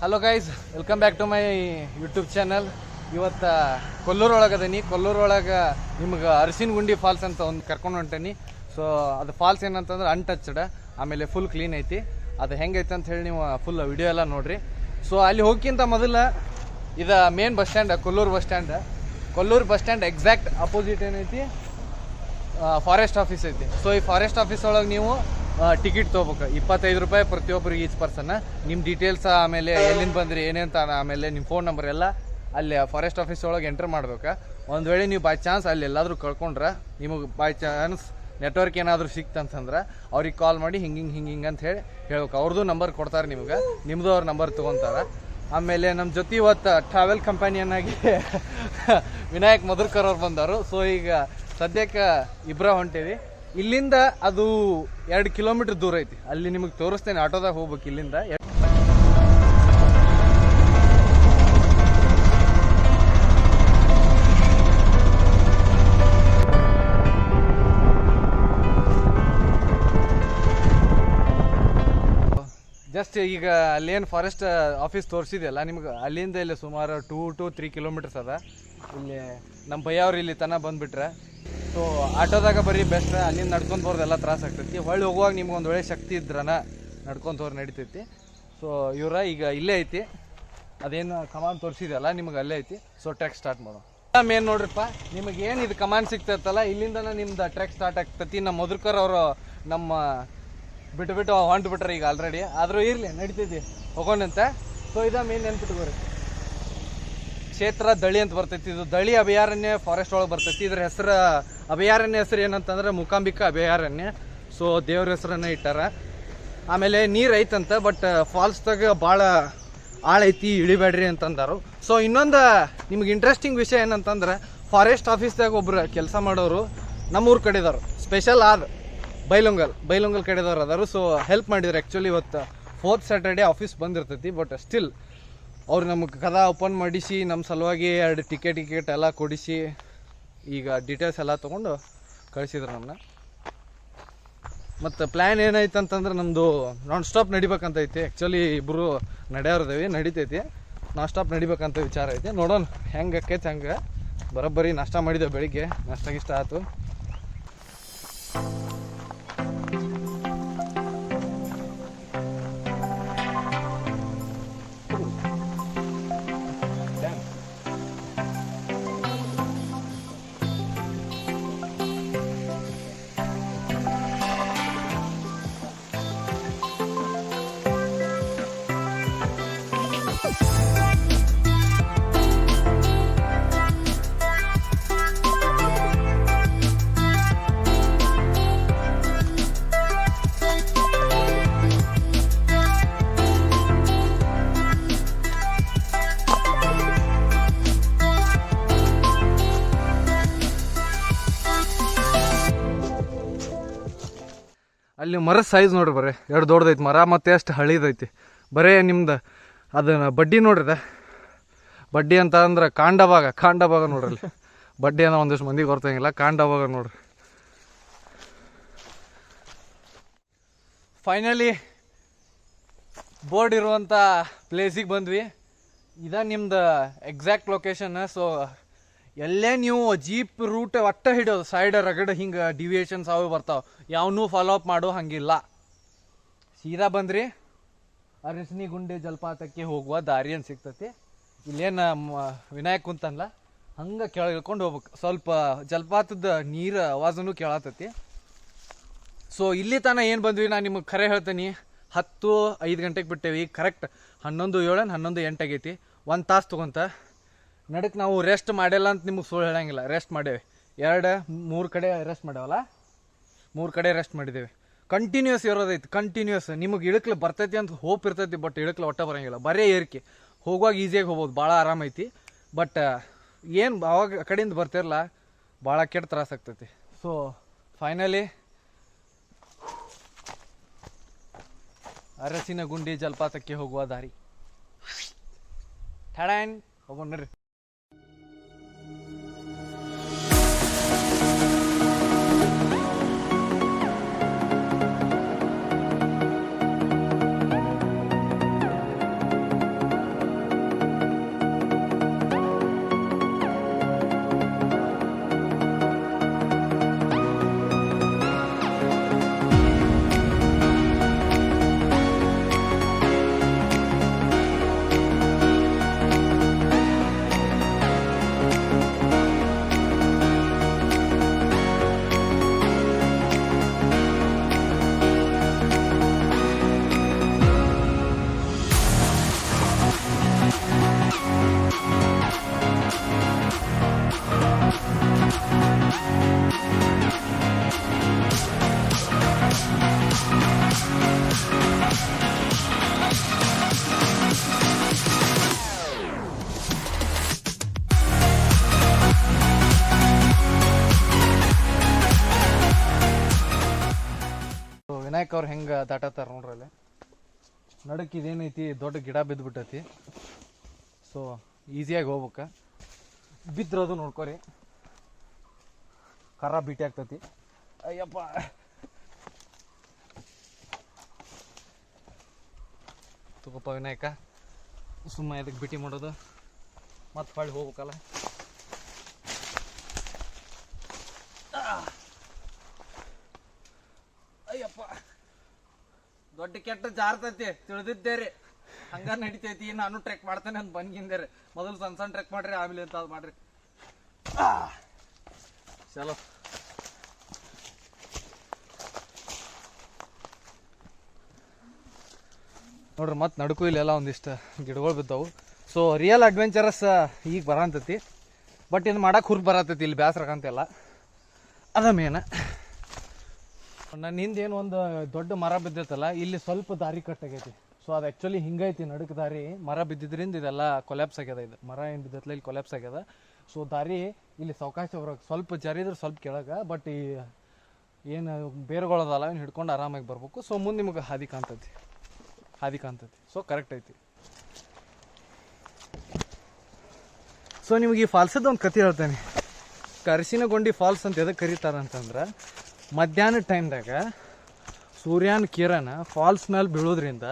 Hello guys, welcome back to my YouTube channel. ಇವತ್ತು ಕೊಲ್ಲೂರೊಳಗೆ ಅದೀನಿ. ಕೊಲ್ಲೂರೊಳಗೆ ನಿಮ್ಗೆ ಅರಸಿನಗುಂಡಿ ಫಾಲ್ಸ್ ಅಂತ ಒಂದು ಕರ್ಕೊಂಡು ಹೊಂಟೇನಿ. ಸೊ ಅದು ಫಾಲ್ಸ್ ಏನಂತಂದ್ರೆ ಅನ್ಟಚ್ಡ್, ಆಮೇಲೆ ಫುಲ್ ಕ್ಲೀನ್ ಐತಿ. ಅದು ಹೆಂಗೈತೆ ಅಂತ ಹೇಳಿ ನೀವು ಫುಲ್ ವಿಡಿಯೋ ಎಲ್ಲ ನೋಡ್ರಿ. ಸೊ ಅಲ್ಲಿ ಹೋಗ್ಕಿಂತ ಮೊದಲು ಇದು main bus stand, Kollur bus stand. Kollur bus stand exact opposite ಏನೈತಿ, ಫಾರೆಸ್ಟ್ ಆಫೀಸ್ ಐತಿ. ಸೊ ಈ ಫಾರೆಸ್ಟ್ ಆಫೀಸ್ ಒಳಗೆ ನೀವು ಟಿಕೆಟ್ ತೊಗೋಬೇಕು. 25 ರೂಪಾಯಿ ಪ್ರತಿಯೊಬ್ಬರಿಗೆ ಈಚ್ ಪರ್ಸನ್. ನಿಮ್ಮ ಡೀಟೇಲ್ಸ್, ಆಮೇಲೆ ಎಲ್ಲಿಂದ ಬಂದ್ರಿ ಏನೇಂತ, ಆಮೇಲೆ ನಿಮ್ಮ ಫೋನ್ ನಂಬರ್ ಎಲ್ಲ ಅಲ್ಲಿ ಫಾರೆಸ್ಟ್ ಆಫೀಸ್ ಒಳಗೆ ಎಂಟರ್ ಮಾಡ್ಬೇಕು. ಒಂದು ವೇಳೆ ನೀವು ಬೈ ಚಾನ್ಸ್ ಅಲ್ಲಿ ಎಲ್ಲಾದರೂ ಕಳ್ಕೊಂಡ್ರೆ, ನಿಮಗೆ ಬೈ ಚಾನ್ಸ್ ನೆಟ್ವರ್ಕ್ ಏನಾದರೂ ಸಿಕ್ತಂತಂದ್ರೆ ಅವ್ರಿಗೆ ಕಾಲ್ ಮಾಡಿ ಹಿಂಗೆ ಅಂತ ಹೇಳಿ ಹೇಳ್ಬೇಕು. ಅವ್ರದ್ದು ನಂಬರ್ ಕೊಡ್ತಾರೆ ನಿಮ್ಗೆ, ನಿಮ್ಮದು ಅವ್ರ ನಂಬರ್ ತೊಗೊತಾರೆ. ಆಮೇಲೆ ನಮ್ಮ ಜೊತೆ ಇವತ್ತು ಟ್ರಾವೆಲ್ ಕಂಪನಿಯನ್ನಾಗಿ ವಿನಾಯಕ್ ಮಧುರ್ಕರ್ ಅವ್ರು ಬಂದವರು. ಸೊ ಈಗ ಸದ್ಯಕ್ಕೆ ಇಬ್ಬರ ಹೊಂಟೀವಿ. ಇಲ್ಲಿಂದ ಅದು 2 ಕಿಲೋಮೀಟರ್ ದೂರ ಐತಿ. ಅಲ್ಲಿ ನಿಮಗೆ ತೋರಿಸ್ತೇನೆ, ಆಟೋದಾಗ ಹೋಗ್ಬೇಕು ಇಲ್ಲಿಂದ. ಜಸ್ಟ್ ಈಗ ಅಲ್ಲೇನು ಫಾರೆಸ್ಟ್ ಆಫೀಸ್ ತೋರಿಸಿದೆಯಲ್ಲ ನಿಮ್ಗೆ, ಅಲ್ಲಿಂದ ಇಲ್ಲಿ ಸುಮಾರು 2 to 3 ಕಿಲೋಮೀಟರ್ಸ್ ಅದ. ಇಲ್ಲಿ ನಮ್ಮ ಭಯ್ಯವ್ರು ಇಲ್ಲಿ ತನಕ ಬಂದುಬಿಟ್ರೆ, ಸೊ ಆಟೋದಾಗ ಬರೀ ಬೆಸ್ಟ್. ಅಲ್ಲಿಂದ ನಡ್ಕೊಂಡು ಬರೋದು ಎಲ್ಲ ತ್ರಾಸ ಆಗ್ತೈತಿ. ಹೊಳ್ಳಿ ಹೋಗುವಾಗ ನಿಮ್ಗೆ ಒಂದು ಒಳ್ಳೆ ಶಕ್ತಿ ಇದ್ರನ ನಡ್ಕೊಂಡು ಹೋದ್ರೆ ನಡಿತೈತಿ. ಸೊ ಇವರ ಈಗ ಇಲ್ಲೇ ಐತಿ, ಅದೇನು ಕಮಾನ್ ತೋರಿಸಿದೆಯಲ್ಲ ನಿಮ್ಗೆ ಅಲ್ಲೇ ಐತಿ. ಸೊ ಟ್ರೆಕ್ ಸ್ಟಾರ್ಟ್ ಮಾಡೋಣ. ಮೇನ್ ನೋಡ್ರಿಪ್ಪ, ನಿಮಗೆ ಏನು ಇದು ಕಮಾನ್ ಸಿಗ್ತೈತಲ್ಲ, ಇಲ್ಲಿಂದನೇ ನಿಮ್ದು ಟ್ರೆಕ್ ಸ್ಟಾರ್ಟ್ ಆಗ್ತೈತಿ. ನಮ್ಮ ಮಧುರ್ಕರ್ ಅವರು ನಮ್ಮ ಬಿಟ್ಟು ಹೊಂಟ್ಬಿಟ್ರೆ ಈಗ ಆಲ್ರೆಡಿ. ಆದರೂ ಇರಲಿ, ನಡಿತೈತಿ, ಹೋಗೋಣಂತೆ. ಸೊ ಇದ ಮೇನ್ ನೆನ್ಪಿಟ್ಕೋರಿ, ಕ್ಷೇತ್ರ ದಳಿ ಅಂತ ಬರ್ತೈತಿ. ಇದು ದಳಿ ಅಭಯಾರಣ್ಯ ಫಾರೆಸ್ಟ್ ಒಳಗೆ ಬರ್ತೈತಿ. ಇದ್ರ ಹೆಸರು, ಅಭಯಾರಣ್ಯ ಹೆಸರು ಏನಂತಂದ್ರೆ ಮೂಕಾಂಬಿಕಾ ಅಭಯಾರಣ್ಯ. ಸೊ ದೇವ್ರ ಹೆಸರನ್ನ ಇಟ್ಟಾರ. ಆಮೇಲೆ ನೀರು ಐತಂತ, ಬಟ್ ಫಾಲ್ಸ್ದಾಗ ಭಾಳ ಆಳೈತಿ, ಇಳಿಬೇಡ್ರಿ ಅಂತಂದಾರು. ಸೊ ಇನ್ನೊಂದು ನಿಮ್ಗೆ ಇಂಟ್ರೆಸ್ಟಿಂಗ್ ವಿಷಯ ಏನಂತಂದ್ರೆ, ಫಾರೆಸ್ಟ್ ಆಫೀಸ್ದಾಗ ಒಬ್ರು ಕೆಲಸ ಮಾಡೋರು ನಮ್ಮೂರು ಕಡೆದವ್ರು, ಸ್ಪೆಷಲ್ ಆದ ಬೈಲೊಂಗಲ್ ಕಡೆದವ್ರು ಅದಾರು. ಸೊ ಹೆಲ್ಪ್ ಮಾಡಿದ್ರು. ಆ್ಯಕ್ಚುಲಿ ಇವತ್ತು 4th ಸ್ಯಾಟರ್ಡೇ ಆಫೀಸ್ ಬಂದಿರ್ತೈತಿ, ಬಟ್ ಸ್ಟಿಲ್ ಅವ್ರು ನಮಗೆ ಕದ ಓಪನ್ ಮಾಡಿಸಿ ನಮ್ಮ ಸಲುವಾಗಿ 2 ಟಿಕೆಟ್ ಎಲ್ಲ ಕೊಡಿಸಿ ಈಗ ಡೀಟೇಲ್ಸ್ ಎಲ್ಲ ತೊಗೊಂಡು ಕಳಿಸಿದ್ರು ನಮ್ಮನ್ನ. ಮತ್ತು ಪ್ಲ್ಯಾನ್ ಏನೈತೆ ಅಂತಂದ್ರೆ, ನಮ್ಮದು ನಾನ್ ಸ್ಟಾಪ್ ನಡಿಬೇಕಂತೈತಿ. ಆ್ಯಕ್ಚುಲಿ ಇಬ್ಬರು ನಡೆಯೋರ್ದೇವಿ, ನಡಿತೈತಿ. ನಾನ್ ಸ್ಟಾಪ್ ನಡಿಬೇಕಂತ ವಿಚಾರ ಐತಿ. ನೋಡೋಣ ಹೆಂಗೆ ಆಕೈತೆ ಹಂಗೆ. ಬರೋಬ್ಬರಿ ನಾಷ್ಟ ಮಾಡಿದ್ದೇವೆ, ಬೆಳಿಗ್ಗೆ ನಾಷ್ಟ ಆಯ್ತು. ಅಲ್ಲಿ ಮರದ ಸೈಜ್ ನೋಡ್ರಿ, ಬರೀ 2 ದೊಡ್ಡದೈತಿ ಮರ, ಮತ್ತು ಎಷ್ಟು ಹಳಿದೈತಿ. ಬರೇ ನಿಮ್ದು ಅದನ್ನ ಬಡ್ಡಿ ನೋಡ್ರಿ, ಬಡ್ಡಿ ಅಂತ ಅಂದ್ರೆ ಕಾಂಡ ಭಾಗ ನೋಡ್ರಿ. ಅಲ್ಲಿ ಬಡ್ಡಿ ಅನ್ನೋ ಒಂದಿಷ್ಟು ಮಂದಿಗೆ ಗೊತ್ತಾಗಿಲ್ಲ, ಕಾಂಡ ಭಾಗ ನೋಡ್ರಿ. ಫೈನಲಿ ಬೋರ್ಡ್ ಇರುವಂಥ ಪ್ಲೇಸಿಗೆ ಬಂದ್ವಿ. ಇದ ನಿಮ್ದು ಎಕ್ಸಾಕ್ಟ್ ಲೊಕೇಶನ್. ಸೊ ಎಲ್ಲೇ ನೀವು ಜೀಪ್ ರೂಟ್ ಒಟ್ಟ ಹಿಡಿಯೋದು, ಸೈಡ್ ರಗಡ್ ಹಿಂಗೆ ಡಿವಿಯೇಷನ್ಸ್ ಅವು ಬರ್ತಾವೆ, ಯಾವನ್ನೂ ಫಾಲೋ ಅಪ್ ಮಾಡೋ ಹಂಗಿಲ್ಲ. ಸೀದಾ ಬಂದ್ರಿ ಅರಸಿನಗುಂಡಿ ಜಲಪಾತಕ್ಕೆ ಹೋಗುವ ದಾರಿ ಅಂತ ಸಿಗ್ತೈತಿ. ಇಲ್ಲೇನು ವಿನಾಯಕ್ ಕುಂತಲ್ಲ, ಹಂಗೆ ಇಳ್ಕೊಂಡು ಹೋಗ್ಬೇಕು. ಸ್ವಲ್ಪ ಜಲಪಾತದ ನೀರು ಆವಾಜನು ಕೇಳತೈತಿ. ಸೊ ಇಲ್ಲಿ ತನಕ ಏನು ಬಂದ್ವಿ, ನಾನು ನಿಮಗೆ ಖರೆ ಹೇಳ್ತೀನಿ, 10:05 ಗಂಟೆಗೆ ಬಿಟ್ಟೇವಿ. ಕರೆಕ್ಟ್ 11:07 11:08 ಆಗೈತಿ. 1 ತಾಸು ತೊಗೊಂತ. ನಡಕ್ಕೆ ನಾವು ರೆಸ್ಟ್ ಮಾಡಿಲ್ಲ ಅಂತ ನಿಮಗೆ ಸುಳ್ಳು ಹೇಳಂಗಿಲ್ಲ. ರೆಸ್ಟ್ ಮಾಡೇವಿ, 2-3 ಕಡೆ ರೆಸ್ಟ್ ಮಾಡ್ಯಾವಲ್ಲ, 3 ಕಡೆ ರೆಸ್ಟ್ ಮಾಡಿದ್ದೇವೆ. ಕಂಟಿನ್ಯೂಸ್ ಇರೋದೈತಿ, ಕಂಟಿನ್ಯೂಸ್. ನಿಮಗೆ ಇಳಕ್ಲು ಬರ್ತೈತಿ ಅಂತ ಹೋಪ್ ಇರ್ತೈತಿ, ಬಟ್ ಇಳಕ್ಲು ಒಟ್ಟ ಬರೋಂಗಿಲ್ಲ. ಬರೀ ಏರಿಕೆ. ಹೋಗುವಾಗ ಈಸಿಯಾಗಿ ಹೋಗ್ಬೋದು, ಭಾಳ ಆರಾಮೈತಿ. ಬಟ್ ಏನು ಅವಾಗ ಆ ಕಡೆಯಿಂದ ಬರ್ತಿರಲ್ಲ, ಭಾಳ ಕೆಟ್ಟ ತ್ರಾಸ ಆಗ್ತೈತಿ. ಸೊ ಫೈನಲಿ ಅರಸಿನಗುಂಡಿ ಜಲಪಾತಕ್ಕೆ ಹೋಗುವ ದಾರಿ ಠಾಣ್ ಹೋಗೋಣ್ರಿ. ವಿನಾಯಕ್ ಅವ್ರು ಹೆಂಗೆ ದಾಟತ್ತಾರ ನೋಡ್ರಲ್ಲಿ. ನಡಕ್ಕೆ ಇದೇನೈತಿ ದೊಡ್ಡ ಗಿಡ ಬಿದ್ದುಬಿಟ್ಟೈತಿ. ಸೊ ಈಸಿಯಾಗಿ ಹೋಗ್ಬೇಕ. ಬಿದ್ದಿರೋದು ನೋಡ್ಕೊರಿ, ಕರ ಭೀಟಿ ಆಗ್ತೈತಿ. ಅಯ್ಯಪ್ಪ, ತಗೋಪ್ಪ ವಿನಾಯಕ, ಸುಮ್ಮ ಇದಕ್ಕೆ ಭೇಟಿ ಮಾಡೋದು ಮತ್ತೆ ಹೊಳ್ಳಿ ಹೋಗ್ಬೇಕಲ್ಲ. ಅಯ್ಯಪ್ಪ, ದೊಡ್ಡ ಕೆಟ್ಟ ಜಾರ್ತೈತಿ, ತಿಳಿದಿದ್ದೇ ರೀ. ಹಂಗ ನಡಿತೈತಿ. ನಾನು ಟ್ರೆಕ್ ಮಾಡ್ತೇನೆ ಅಂತ ಬಂದ್ಗಿಂದೆ ರೀ. ಮೊದಲು ಸಣ್ಣ ಸಣ್ಣ ಟ್ರೆಕ್ ಮಾಡ್ರಿ, ಆಮೇಲೆ ಅಂತ ಅದು ಮಾಡ್ರಿ. ಚಲೋ. ನೋಡ್ರಿ, ಮತ್ತೆ ನಡ್ಕು ಇಲ್ಲೆಲ್ಲ ಒಂದಿಷ್ಟು ಗಿಡಗಳು ಬಿದ್ದವು. ಸೊ ರಿಯಲ್ ಅಡ್ವೆಂಚರಸ್ ಈಗ ಬರತೈತಿ. ಬಟ್ ಇದು ಮಾಡಕ್ಕೆ ಹುರ್ಗ್ ಬರತೈತಿ, ಇಲ್ಲಿ ಬೇಸರಕಂತೆಲ್ಲ ಅದ ಮೇನ. ನನ್ನ ಹಿಂದೇನು ಒಂದು ದೊಡ್ಡ ಮರ ಬಿದ್ದೈತಲ್ಲ, ಇಲ್ಲಿ ಸ್ವಲ್ಪ ದಾರಿ ಕಟ್ಟಾಗೈತಿ. ಸೊ ಅದು ಆ್ಯಕ್ಚುಲಿ ಹಿಂಗೈತಿ ನಡುಕ ದಾರಿ. ಮರ ಬಿದ್ದಿದ್ರಿಂದ ಇದೆಲ್ಲ ಕೊಲ್ಯಾಪ್ಸ್ ಆಗ್ಯದ. ಇದು ಮರ ಏನು ಬಿದ್ದೈತಲ್ಲ ಇಲ್ಲಿ ಕೊಲ್ಯಾಪ್ಸ್ ಆಗ್ಯದ. ಸೊ ದಾರಿ ಇಲ್ಲಿ ಸಾವಕಾಶ ಹೊರಗೆ ಸ್ವಲ್ಪ ಜರಿದ್ರೆ ಸ್ವಲ್ಪ ಕೆಳಗೆ. ಬಟ್ ಈ ಏನು ಬೇರುಗಳದಲ್ಲ ಇನ್ನು ಹಿಡ್ಕೊಂಡು ಆರಾಮಾಗಿ ಬರ್ಬೇಕು. ಸೊ ಮುಂದೆ ನಿಮಗೆ ಹಾದಿ ಕಾಣ್ತೈತಿ. ಸೊ ಕರೆಕ್ಟ್ ಐತಿ. ಸೊ ನಿಮಗೆ ಈ ಫಾಲ್ಸದ್ದು ಒಂದು ಕತೆ ಹೇಳ್ತೇನೆ. ಅರಿಶಿನಗೊಂಡಿ ಫಾಲ್ಸ್ ಅಂತ ಎದಕ್ಕೆ ಕರೀತಾರಂತಂದ್ರೆ, ಮಧ್ಯಾಹ್ನ ಟೈಮ್ದಾಗ ಸೂರ್ಯನ ಕಿರಣ ಫಾಲ್ಸ್ ಮೇಲೆ ಬೀಳೋದ್ರಿಂದ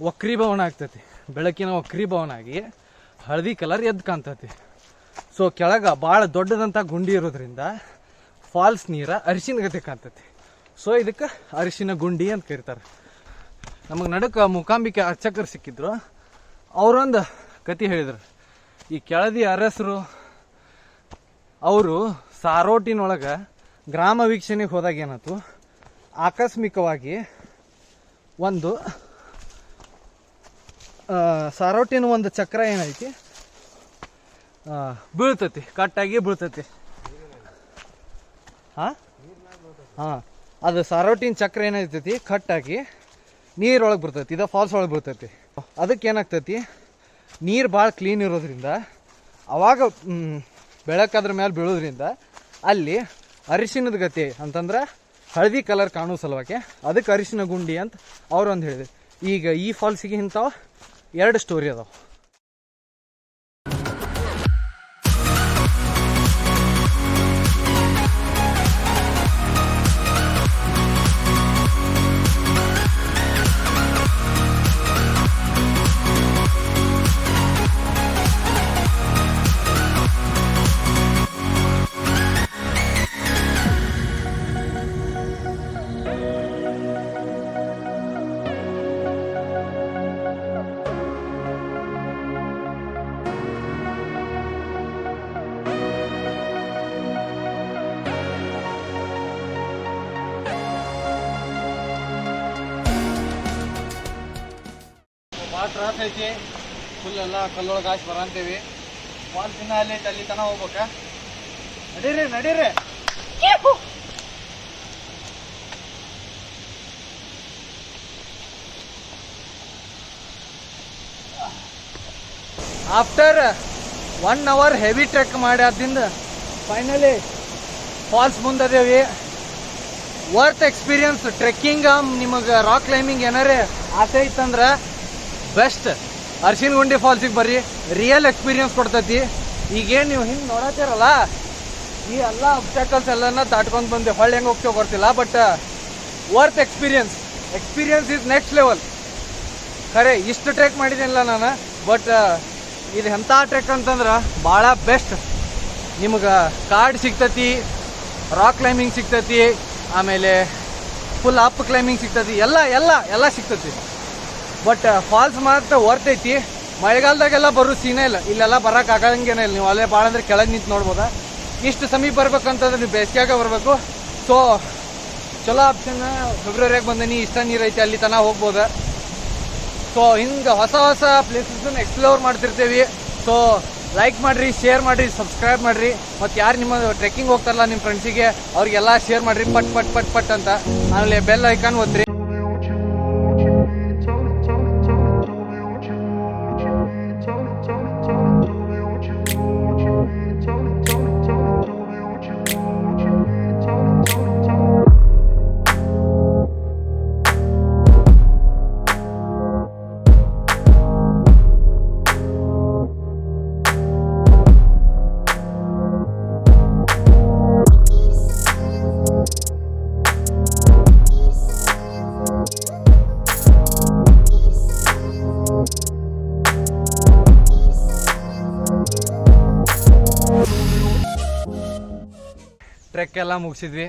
ವಕ್ರೀಭವನ ಆಗ್ತೈತಿ. ಬೆಳಕಿನ ವಕ್ರೀಭವನ ಆಗಿ ಹಳದಿ ಕಲರ್ ಎದ್ದು ಕಾಣ್ತೈತಿ. ಸೊ ಕೆಳಗೆ ಭಾಳ ದೊಡ್ಡದಂಥ ಗುಂಡಿ ಇರೋದ್ರಿಂದ ಫಾಲ್ಸ್ ನೀರು ಅರಿಶಿನ ಗತೆ ಕಾಣ್ತೈತಿ. ಸೊ ಇದಕ್ಕೆ ಅರಿಶಿನ ಗುಂಡಿ ಅಂತ ಕರೀತಾರೆ. ನಮಗೆ ನಡುಕ ಮೂಕಾಂಬಿಕೆ ಅರ್ಚಕರು ಸಿಕ್ಕಿದ್ರು. ಅವರೊಂದು ಕತೆ ಹೇಳಿದ್ರು. ಈ ಕೆಳದಿ ಅರಸರು ಅವರು ಸಾರೋಟಿನೊಳಗೆ ಗ್ರಾಮ ವೀಕ್ಷಣೆಗೆ ಹೋದಾಗ ಏನಾಯ್ತು, ಆಕಸ್ಮಿಕವಾಗಿ ಒಂದು ಸಾರೋಟಿನ ಒಂದು ಚಕ್ರ ಏನೈತಿ ಬೀಳ್ತೈತಿ, ಕಟ್ಟಾಗಿ ಬೀಳ್ತೈತಿ. ಹಾಂ, ಅದು ಸಾರೋಟಿನ ಚಕ್ರ ಏನೈತೈತಿ ಕಟ್ಟಾಗಿ ನೀರೊಳಗೆ ಬರ್ತೈತಿ. ಇದು ಫಾಲ್ಸ್ ಒಳಗೆ ಬರ್ತೈತಿ. ಅದಕ್ಕೆ ಏನಾಗ್ತೈತಿ, ನೀರು ಭಾಳ ಕ್ಲೀನ್ ಇರೋದ್ರಿಂದ ಅವಾಗ ಬೆಳಕದ್ರ ಮೇಲೆ ಬೀಳೋದ್ರಿಂದ ಅಲ್ಲಿ ಅರಿಶಿನದ ಗತಿ ಅಂತಂದ್ರೆ ಹಳದಿ ಕಲರ್ ಕಾಣೋ ಸಲುವಾಗಿ ಅದಕ್ಕೆ ಅರಿಶಿನ ಗುಂಡಿ ಅಂತ ಅವ್ರೊಂದು ಹೇಳಿದ್ರು. ಈಗ ಈ ಫಾಲ್ಸಿಗೆ ಇಂಥವು 2 ಸ್ಟೋರಿ ಅದಾವೆ. ಭಾಳ ಟ್ರಾಫ್ ಐತಿ, ಫುಲ್ ಎಲ್ಲ ಕಲ್ಲೊಳಗೆ ಹಾಕಿ ಬರಂತೀವಿ. ಫಾಲ್ಸ್ ದಿನ ಅಲ್ಲಿ ಐತೆ, ಅಲ್ಲಿ ತನಕ ಹೋಗ್ಬೇಕಾ? ನಡೀರಿ. ಆಫ್ಟರ್ 1 hour ಹೆವಿ ಟ್ರೆಕ್ ಮಾಡಿ ಆದಿಂದ ಫೈನಲಿ ಫಾಲ್ಸ್ ಮುಂದದೇವಿ. Worth experience. ಟ್ರೆಕ್ಕಿಂಗ್ ನಿಮಗೆ ರಾಕ್ ಕ್ಲೈಂಬಿಂಗ್ ಏನಾರೇ ಆಸೆ ಇತ್ತಂದ್ರೆ ಬೆಸ್ಟ್ ಅರಿಶಿನಗುಂಡಿ ಫಾಲ್ಸಿಗೆ ಬರ್ರಿ. ರಿಯಲ್ ಎಕ್ಸ್ಪೀರಿಯನ್ಸ್ ಕೊಡ್ತೈತಿ. ಈಗೇನು ನೀವು ಹಿಂಗೆ ನೋಡತ್ತೀರಲ್ಲ, ಈ ಎಲ್ಲ ಅಬ್ಸ್ಟಾಕಲ್ಸ್ ಎಲ್ಲನ ದಾಟ್ಕೊಂಡು ಬಂದೆ. ಹೊಳ್ಳಿ ಹೆಂಗೆ ಹೋಗ್ತೇವೆ ಗೊತ್ತಿಲ್ಲ, but worth experience is next level. ಖರೆ ಇಷ್ಟು ಟ್ರೆಕ್ ಮಾಡಿದ್ದೀನಿಲ್ಲ ನಾನು, ಬಟ್ ಇದು ಎಂಥ ಟ್ರೆಕ್ ಅಂತಂದ್ರೆ ಭಾಳ ಬೆಸ್ಟ್. ನಿಮಗೆ ಕಾರ್ಡ್ ಸಿಗ್ತೈತಿ, ರಾಕ್ ಕ್ಲೈಂಬಿಂಗ್ ಸಿಗ್ತೈತಿ, ಆಮೇಲೆ ಫುಲ್ ಅಪ್ ಕ್ಲೈಂಬಿಂಗ್ ಸಿಗ್ತೈತಿ, ಎಲ್ಲ ಸಿಗ್ತೈತಿ. ಬಟ್ ಫಾಲ್ಸ್ ಮಾತ್ರ ವರ್ತ್ ಐತಿ. ಮಳೆಗಾಲದಾಗೆಲ್ಲ ಬರೋ ಸೀನೇ ಇಲ್ಲ, ಇಲ್ಲೆಲ್ಲ ಬರೋಕೆ ಆಗಂಗೇನೇ ಇಲ್ಲ. ನೀವು ಅಲ್ಲೇ ಭಾಳ ಅಂದ್ರೆ ಕೆಳಗೆ ನಿಂತು ನೋಡ್ಬೋದಾ. ಇಷ್ಟು ಸಮೀಪ ಬರ್ಬೇಕಂತಂದ್ರೆ ನೀವು ಬೇಸಿಗೆಯಾಗ ಬರಬೇಕು. ಸೊ ಚಲೋ ಆಪ್ಷನ್. ಫೆಬ್ರವರಿಯಾಗ ಬಂದೀನಿ, ಇಷ್ಟ ನೀರು ಐತಿ, ಅಲ್ಲಿ ತನಕ ಹೋಗ್ಬೋದು. ಸೊ ಹಿಂಗೆ ಹೊಸ ಪ್ಲೇಸಸ್ನ ಎಕ್ಸ್ಪ್ಲೋರ್ ಮಾಡ್ತಿರ್ತೀವಿ. ಸೊ ಲೈಕ್ ಮಾಡಿರಿ, ಶೇರ್ ಮಾಡಿರಿ, ಸಬ್ಸ್ಕ್ರೈಬ್ ಮಾಡಿರಿ. ಮತ್ತು ಯಾರು ನಿಮ್ಮ ಟ್ರೆಕ್ಕಿಂಗ್ ಹೋಗ್ತಾರಲ್ಲ ನಿಮ್ಮ ಫ್ರೆಂಡ್ಸಿಗೆ ಅವ್ರಿಗೆಲ್ಲ ಶೇರ್ ಮಾಡಿರಿ ಪಟ್ ಅಂತ. ಆಮೇಲೆ ಬೆಲ್ ಐಕಾನ್ ಒತ್ತಿರಿ. ಟ್ರೆಕ್ ಎಲ್ಲ ಮುಗಿಸಿದ್ವಿ.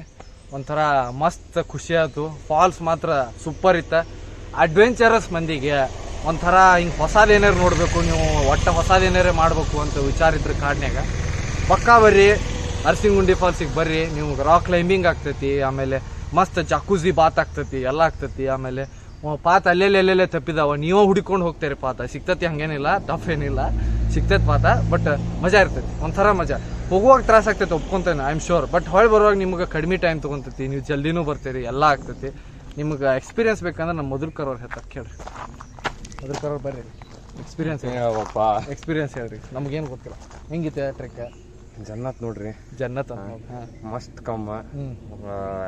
ಒಂಥರ ಮಸ್ತ್ ಖುಷಿ ಆಯ್ತು. ಫಾಲ್ಸ್ ಮಾತ್ರ ಸೂಪರ್ ಇತ್ತು. ಅಡ್ವೆಂಚರಸ್ ಮಂದಿಗೆ ಒಂಥರ ಹಿಂಗೆ ಹೊಸದು ಏನಾರು ನೋಡಬೇಕು, ನೀವು ಒಟ್ಟು ಹೊಸದು ಏನಾರೇ ಮಾಡಬೇಕು ಅಂತ ವಿಚಾರ ಇದ್ರೆ ಕಾಡ್ನ್ಯಾಗ ಪಕ್ಕಾ ಬರ್ರಿ. ಅರಸಿಂಗುಂಡಿ ಫಾಲ್ಸಿಗೆ ಬರ್ರಿ. ನಿಮ್ಗೆ ರಾಕ್ ಕ್ಲೈಂಬಿಂಗ್ ಆಗ್ತೈತಿ, ಆಮೇಲೆ ಮಸ್ತ್ ಜಕೂಸಿ ಬಾತ್ ಆಗ್ತೈತಿ, ಎಲ್ಲ ಆಗ್ತೈತಿ. ಆಮೇಲೆ ಪಾತ್ ಅಲ್ಲೆಲ್ಲೆಲ್ಲೆಲ್ಲೇ ತಪ್ಪಿದಾವ, ನೀವೇ ಹುಡ್ಕೊಂಡು ಹೋಗ್ತೀರಿ. ಪಾತ ಸಿಗ್ತೈತಿ, ಹಂಗೇನಿಲ್ಲ, ಟಫ್ ಏನಿಲ್ಲ, ಸಿಗ್ತೈತಿ ಪಾತ. ಬಟ್ ಮಜಾ ಇರ್ತೈತಿ, ಒಂಥರ ಮಜಾ. ಹೋಗುವಾಗ ತ್ರಾಸ ಆಗ್ತೈತಿ, ಒಪ್ಕೊಂತೇನೆ, ಐ ಆಮ್ ಶೋರ್. ಬಟ್ ಹೊಳೆ ಬರುವಾಗ ನಿಮ್ಗೆ ಕಡಿಮೆ ಟೈಮ್ ತೊಗೊತೈತಿ, ನೀವು ಜಲ್ದಿನೂ ಬರ್ತೀರಿ, ಎಲ್ಲ ಆಗ್ತೈತಿ. ನಿಮ್ಗೆ ಎಕ್ಸ್ಪೀರಿಯನ್ಸ್ ಬೇಕಂದ್ರೆ ನಮ್ಮ ಮಧುರ್ಕರ್ ಹೇಳ್ತಾರೆ, ಕೇಳ್ರಿ. ಮಧುರ್ಕರ್ ಬರ್ರಿ, ಎಕ್ಸ್ಪೀರಿಯನ್ಸ್ ಹೇಳ್ರಿ. ನಮ್ಗೇನು ಗೊತ್ತಿಲ್ಲ, ಹೆಂಗಿತ್ತೆ ಟ್ರೆಕ್? ಜನ್ನತ್ ನೋಡ್ರಿ, ಜನ್ನತ್ ಮಸ್ತ್ ಕಮ್ಮ,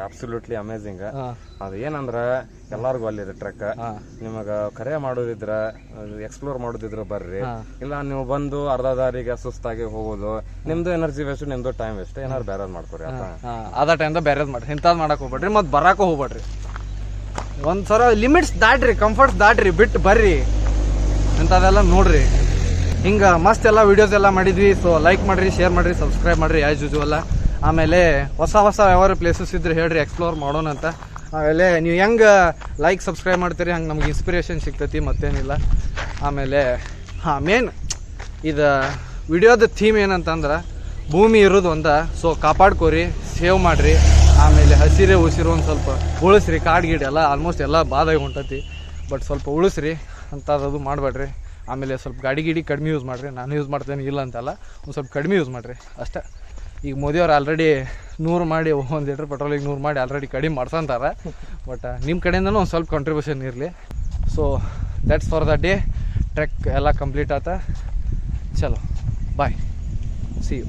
ಅಬ್ಸಲ್ಯೂಟ್ಲಿ ಅಮೇಝಿಂಗ್. ಅದು ಏನಂದ್ರ ಎಲ್ಲಾರ್ಗು ಅಲ್ಲಿದೆ ಟ್ರೆಕ್. ನಿಮಗ ಕರೆ ಮಾಡೋದಿದ್ರ, ಎಕ್ಸ್ಪ್ಲೋರ್ ಮಾಡೋದಿದ್ರ ಬರ್ರಿ. ಇಲ್ಲ ನೀವು ಬಂದು ಅರ್ಧ ದಾರಿಗೆ ಸುಸ್ತಾಗಿ ಹೋಗೋದು, ನಿಮ್ದು ಎನರ್ಜಿ ವೇಸ್ಟ್, ನಿಮ್ದು ಟೈಮ್ ವೇಸ್ಟ್. ಏನಾರು ಬೇರೆ ಮಾಡ್ಕೊರಿ. ಅದ ಟೈಮ್ದಾಗ ಬೇರೆದ್ ಮಾಡ್ರಿ, ಇಂಥದ್ದು ಮಾಡಕ್ ಹೋಗ್ಬೇಡ್ರಿ, ಮತ್ತೆ ಬರಾಕ ಹೋಗ್ಬೇಡ್ರಿ. ಒಂದ್ಸಲ ಲಿಮಿಟ್ಸ್ ದಾಟ್ರಿ, ಕಂಫರ್ಟ್ಸ್ ದಾಟ್ರಿ, ಬಿಟ್ಟು ಬರ್ರಿ, ಇಂಥದೆಲ್ಲ ನೋಡ್ರಿ. ಹಿಂಗೆ ಮಸ್ತ್ ಎಲ್ಲ ವೀಡಿಯೋಸ್ ಎಲ್ಲ ಮಾಡಿದ್ವಿ. ಸೊ ಲೈಕ್ ಮಾಡಿರಿ, ಶೇರ್ ಮಾಡಿರಿ, ಸಬ್ಸ್ಕ್ರೈಬ್ ಮಾಡಿರಿ ಆ್ಯಸ್ ಯೂಶುವಲ್. ಆಮೇಲೆ ಹೊಸ ಯಾವ್ಯಾವ ಪ್ಲೇಸಸ್ ಇದ್ರೆ ಹೇಳ್ರಿ, ಎಕ್ಸ್ಪ್ಲೋರ್ ಮಾಡೋಣ ಅಂತ. ಆಮೇಲೆ ನೀವು ಹೆಂಗೆ ಲೈಕ್ ಸಬ್ಸ್ಕ್ರೈಬ್ ಮಾಡ್ತೀರಿ ಹಂಗೆ ನಮ್ಗೆ ಇನ್ಸ್ಪಿರೇಷನ್ ಸಿಗ್ತೈತಿ, ಮತ್ತೇನಿಲ್ಲ. ಆಮೇಲೆ ಮೇನ್ ಇದು ವಿಡಿಯೋದ ಥೀಮ್ ಏನಂತಂದ್ರೆ ಭೂಮಿ ಇರೋದು ಸೊ ಕಾಪಾಡ್ಕೋರಿ, ಸೇವ್ ಮಾಡಿರಿ. ಆಮೇಲೆ ಹಸಿರೇ ಉಸಿರು ಒಂದು ಸ್ವಲ್ಪ ಉಳಿಸ್ರಿ. ಕಾಡು ಗಿಡ ಎಲ್ಲ ಆಲ್ಮೋಸ್ಟ್ ಎಲ್ಲ ಬಾದಾಗಿ ಹೊಂಟತಿ, ಬಟ್ ಸ್ವಲ್ಪ ಉಳಿಸ್ರಿ ಅಂಥದ್ದು ಮಾಡಬೇಡ್ರಿ. ಆಮೇಲೆ ಸ್ವಲ್ಪ ಗಾಡಿ ಕಡಿಮೆ ಯೂಸ್ ಮಾಡಿರಿ. ನಾನು ಯೂಸ್ ಮಾಡ್ತೇನೆ, ಇಲ್ಲ ಅಂತಲ್ಲ, ಒಂದು ಸ್ವಲ್ಪ ಕಡಿಮೆ ಯೂಸ್ ಮಾಡಿರಿ ಅಷ್ಟೇ. ಈಗ ಮೋದಿಯವ್ರು ಆಲ್ರೆಡಿ 100 ಮಾಡಿ, 1 ಲೀಟ್ರ್ ಪೆಟ್ರೋಲಿಗೆ 100 ಮಾಡಿ ಆಲ್ರೆಡಿ ಕಡಿಮೆ ಮಾಡ್ಸಂತಾರೆ. ಬಟ್ ನಿಮ್ಮ ಕಡೆಯಿಂದನೂ ಒಂದು ಸ್ವಲ್ಪ ಕಾಂಟ್ರಿಬ್ಯೂಷನ್ ಇರಲಿ. So that's for the day. Trek ಎಲ್ಲ ಕಂಪ್ಲೀಟ್ ಆತ. ಚಲೋ ಬಾಯ್, ಸಿ ಯು.